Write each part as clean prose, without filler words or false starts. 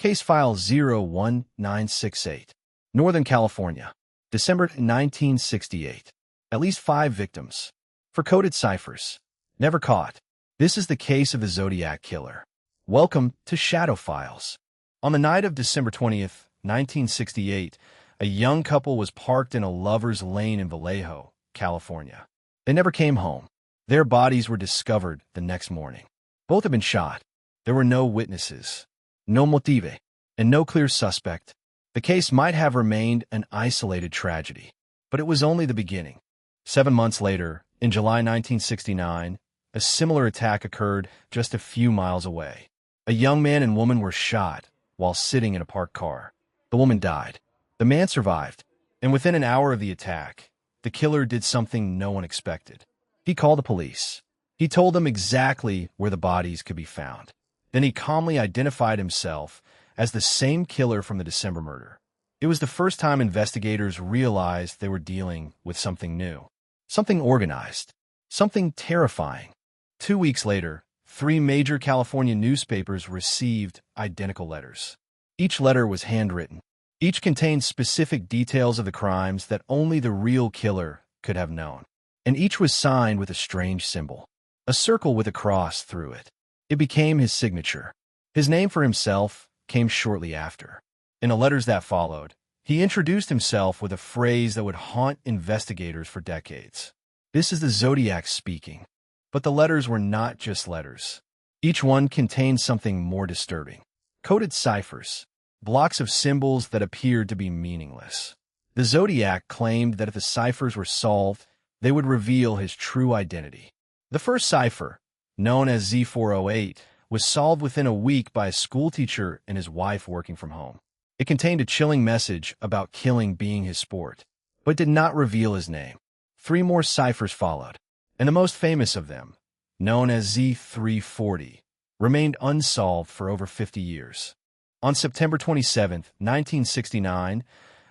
Case File 01968. Northern California. December 1968. At least 5 victims. For coded ciphers. Never caught. This is the case of the Zodiac killer. Welcome to Shadow Files. On the night of December 20th, 1968, a young couple was parked in a lover's lane in Vallejo, California. They never came home. Their bodies were discovered the next morning. Both had been shot. There were no witnesses, no motive, and no clear suspect. The case might have remained an isolated tragedy, but it was only the beginning. 7 months later, in July 1969, a similar attack occurred just a few miles away. A young man and woman were shot while sitting in a parked car. The woman died. The man survived, and within an hour of the attack, the killer did something no one expected. He called the police. He told them exactly where the bodies could be found. Then he calmly identified himself as the same killer from the December murder. It was the first time investigators realized they were dealing with something new, something organized, something terrifying. 2 weeks later, 3 major California newspapers received identical letters. Each letter was handwritten. Each contained specific details of the crimes that only the real killer could have known. And each was signed with a strange symbol, a circle with a cross through it. It became his signature. His name for himself came shortly after. In the letters that followed, he introduced himself with a phrase that would haunt investigators for decades. "This is the Zodiac speaking." But the letters were not just letters. Each one contained something more disturbing. Coded ciphers, blocks of symbols that appeared to be meaningless. The Zodiac claimed that if the ciphers were solved, they would reveal his true identity. The first cipher, known as Z408, was solved within a week by a schoolteacher and his wife working from home. It contained a chilling message about killing being his sport, but did not reveal his name. 3 more ciphers followed, and the most famous of them, known as Z340, remained unsolved for over 50 years. On September 27, 1969,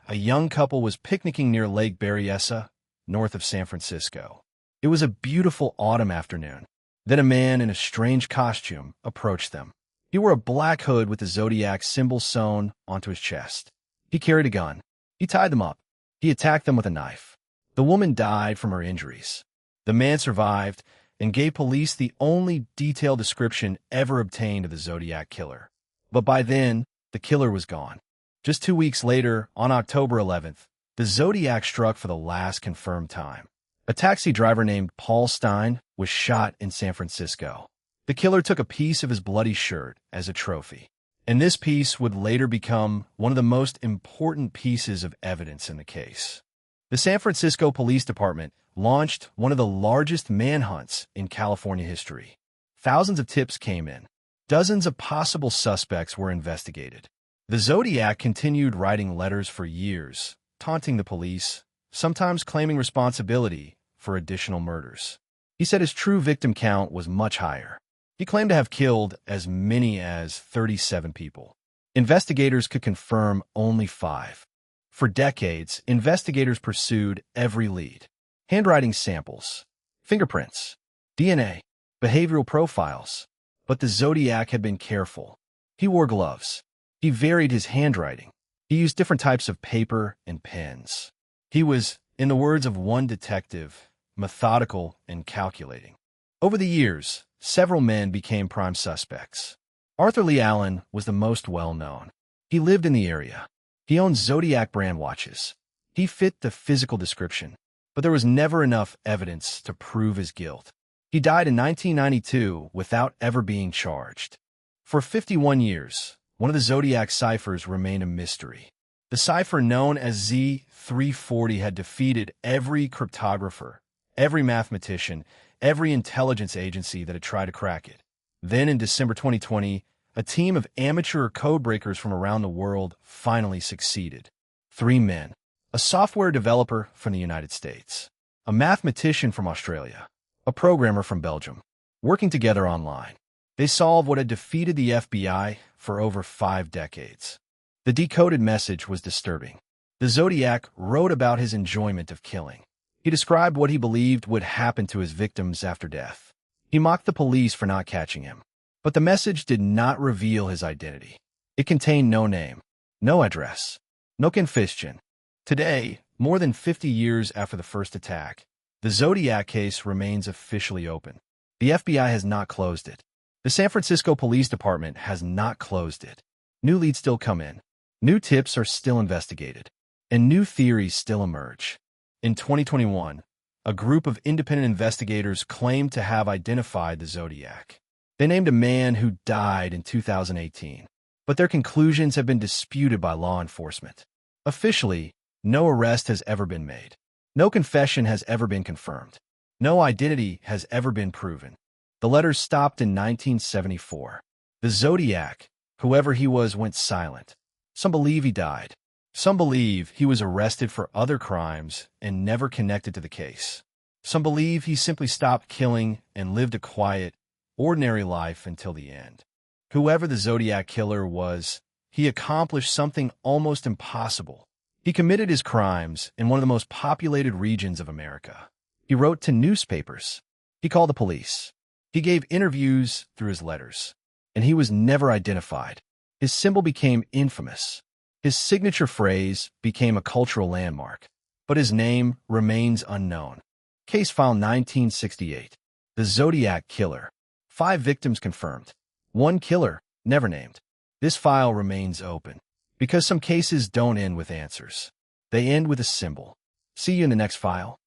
a young couple was picnicking near Lake Berryessa, north of San Francisco. It was a beautiful autumn afternoon. Then a man in a strange costume approached them. He wore a black hood with the Zodiac symbol sewn onto his chest. He carried a gun. He tied them up. He attacked them with a knife. The woman died from her injuries. The man survived and gave police the only detailed description ever obtained of the Zodiac killer. But by then, the killer was gone. Just 2 weeks later, on October 11th, the Zodiac struck for the last confirmed time. A taxi driver named Paul Stein was shot in San Francisco. The killer took a piece of his bloody shirt as a trophy, and this piece would later become one of the most important pieces of evidence in the case. The San Francisco Police Department launched one of the largest manhunts in California history. Thousands of tips came in. Dozens of possible suspects were investigated. The Zodiac continued writing letters for years, taunting the police, sometimes claiming responsibility for additional murders. He said his true victim count was much higher. He claimed to have killed as many as 37 people. Investigators could confirm only 5. For decades, investigators pursued every lead. Handwriting samples, fingerprints, DNA, behavioral profiles. But the Zodiac had been careful. He wore gloves. He varied his handwriting. He used different types of paper and pens. He was, in the words of one detective, methodical and calculating. Over the years, several men became prime suspects. Arthur Lee Allen was the most well-known. He lived in the area. He owned Zodiac brand watches. He fit the physical description, but there was never enough evidence to prove his guilt. He died in 1992 without ever being charged. For 51 years, one of the Zodiac ciphers remained a mystery. The cipher known as Z340 had defeated every cryptographer, every mathematician, every intelligence agency that had tried to crack it. Then in December 2020, a team of amateur codebreakers from around the world finally succeeded. 3 men, a software developer from the United States, a mathematician from Australia, a programmer from Belgium, working together online. They solved what had defeated the FBI for over 5 decades. The decoded message was disturbing. The Zodiac wrote about his enjoyment of killing. He described what he believed would happen to his victims after death. He mocked the police for not catching him. But the message did not reveal his identity. It contained no name, no address, no confession. Today, more than 50 years after the first attack, the Zodiac case remains officially open. The FBI has not closed it. The San Francisco Police Department has not closed it. New leads still come in. New tips are still investigated. And new theories still emerge. In 2021, a group of independent investigators claimed to have identified the Zodiac. They named a man who died in 2018, but their conclusions have been disputed by law enforcement. Officially, no arrest has ever been made. No confession has ever been confirmed. No identity has ever been proven. The letters stopped in 1974. The Zodiac, whoever he was, went silent. Some believe he died. Some believe he was arrested for other crimes and never connected to the case. Some believe he simply stopped killing and lived a quiet, ordinary life until the end. Whoever the Zodiac killer was, he accomplished something almost impossible. He committed his crimes in one of the most populated regions of America. He wrote to newspapers. He called the police. He gave interviews through his letters. And he was never identified. His symbol became infamous. His signature phrase became a cultural landmark. But his name remains unknown. Case file 1968. The Zodiac Killer. 5 victims confirmed. 1 killer, never named. This file remains open. Because some cases don't end with answers. They end with a symbol. See you in the next file.